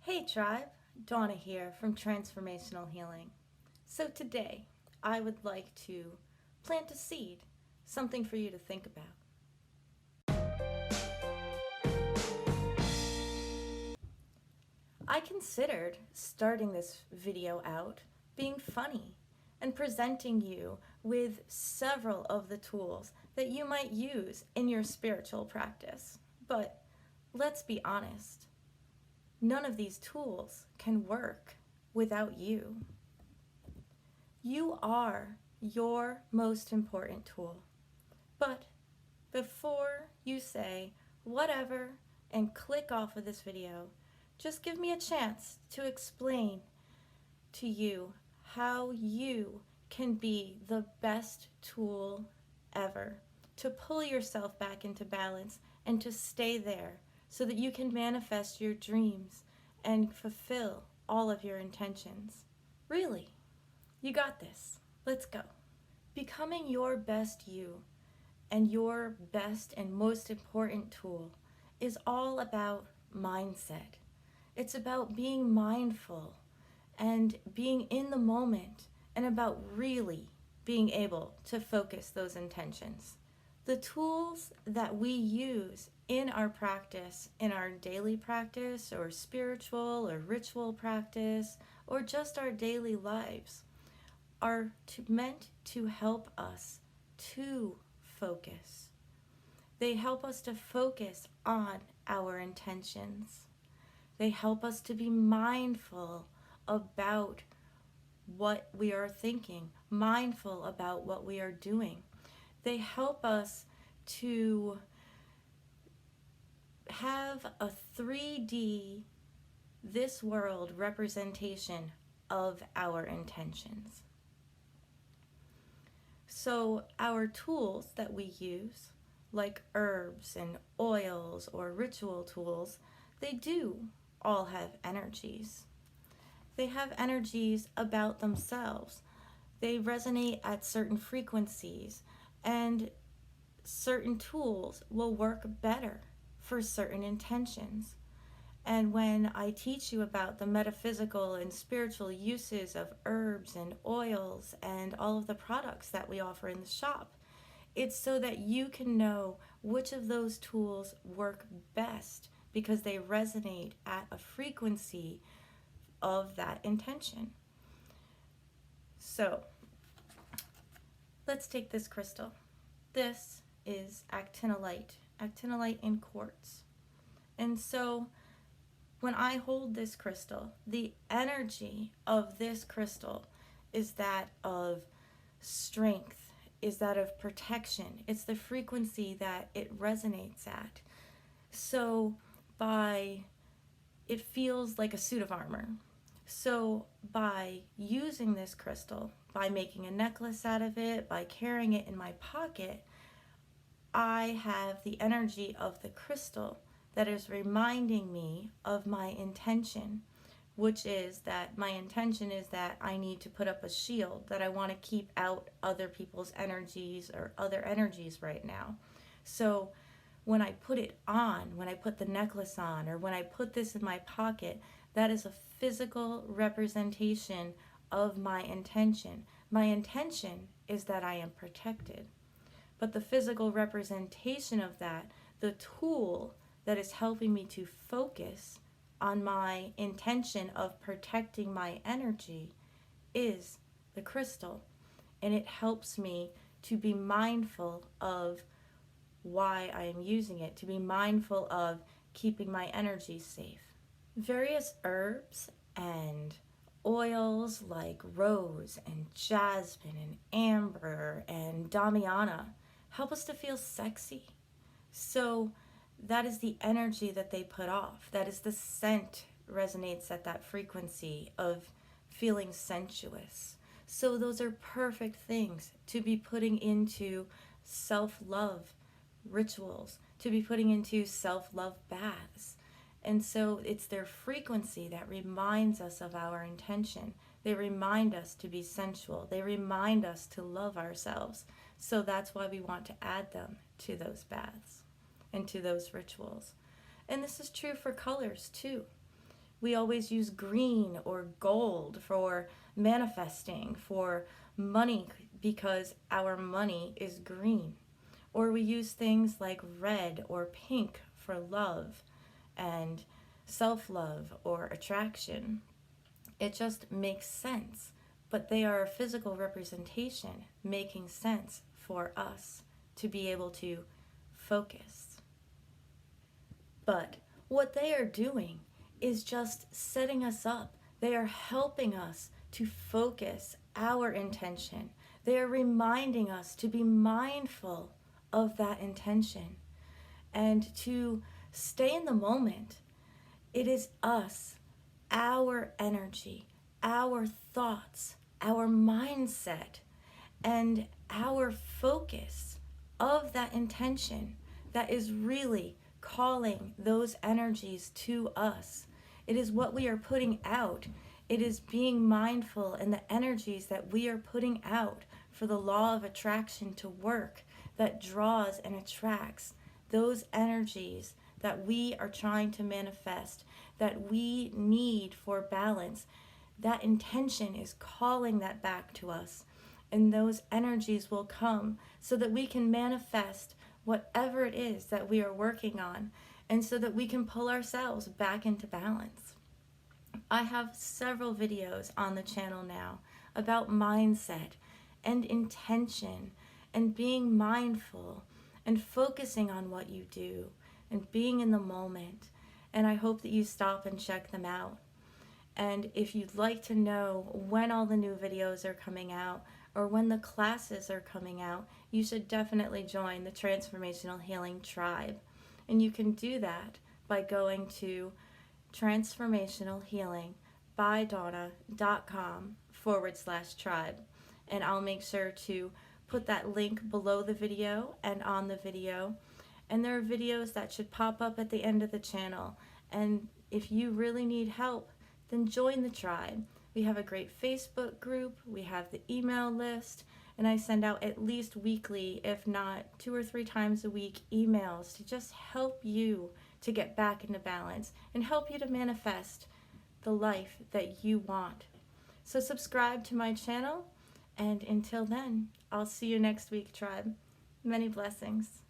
Hey tribe, Dawna here from Transformational Healing. So today, I would like to plant a seed, something for you to think about. I considered starting this video out being funny and presenting you with several of the tools that you might use in your spiritual practice. But let's be honest, none of these tools can work without you. You are your most important tool. But before you say whatever and click off of this video, just give me a chance to explain to you how you can be the best tool ever to pull yourself back into balance and to stay there so that you can manifest your dreams and fulfill all of your intentions. Really, you got this. Let's go. Becoming your best you and your best and most important tool is all about mindset. It's about being mindful and being in the moment and about really being able to focus those intentions. The tools that we use in our practice, in our daily practice or spiritual or ritual practice or just our daily lives are meant to help us to focus. They help us to focus on our intentions. They help us to be mindful about what we are thinking, mindful about what we are doing. They help us to have a 3D, this world representation of our intentions. So our tools that we use, like herbs and oils or ritual tools, they do all have energies. They have energies about themselves. They resonate at certain frequencies, and certain tools will work better for certain intentions. And when I teach you about the metaphysical and spiritual uses of herbs and oils and all of the products that we offer in the shop, it's so that you can know which of those tools work best because they resonate at a frequency of that intention. So, let's take this crystal. This is actinolite in quartz. And so, when I hold this crystal, the energy of this crystal is that of strength, is that of protection. It's the frequency that it resonates at. So it feels like a suit of armor. So by using this crystal, by making a necklace out of it, by carrying it in my pocket, I have the energy of the crystal that is reminding me of my intention, which is that my intention is that I need to put up a shield, that I want to keep out other people's energies or other energies right now. So when I put it on, when I put the necklace on, or when I put this in my pocket, that is a physical representation of my intention. My intention is that I am protected. But the physical representation of that, the tool that is helping me to focus on my intention of protecting my energy, is the crystal. And it helps me to be mindful of why I am using it, to be mindful of keeping my energy safe. Various herbs and oils like rose and jasmine and amber and damiana help us to feel sexy. So that is the energy that they put off. That is the scent resonates at that frequency of feeling sensuous. So those are perfect things to be putting into self-love rituals, to be putting into self-love baths. And so it's their frequency that reminds us of our intention. They remind us to be sensual. They remind us to love ourselves. So that's why we want to add them to those baths and to those rituals. And this is true for colors too. We always use green or gold for manifesting, for money, because our money is green. Or we use things like red or pink for love and self-love or attraction. It just makes sense, but they are a physical representation making sense for us to be able to focus. But what they are doing is just setting us up. They are helping us to focus our intention. They are reminding us to be mindful of that intention and to stay in the moment. It is us, our energy, our thoughts, our mindset, and our focus of that intention that is really calling those energies to us. It is what we are putting out. It is being mindful in the energies that we are putting out for the law of attraction to work, that draws and attracts those energies that we are trying to manifest, that we need for balance. That intention is calling that back to us, and those energies will come so that we can manifest whatever it is that we are working on, and so that we can pull ourselves back into balance. I have several videos on the channel now about mindset and intention and being mindful and focusing on what you do and being in the moment. And I hope that you stop and check them out. And if you'd like to know when all the new videos are coming out or when the classes are coming out, you should definitely join the Transformational Healing Tribe. And you can do that by going to transformationalhealingbydawna.com/tribe. And I'll make sure to put that link below the video and on the video. And there are videos that should pop up at the end of the channel. And if you really need help, then join the tribe. We have a great Facebook group, we have the email list, and I send out at least weekly, if not 2 or 3 times a week, emails to just help you to get back into balance and help you to manifest the life that you want. So subscribe to my channel, and until then, I'll see you next week, tribe. Many blessings.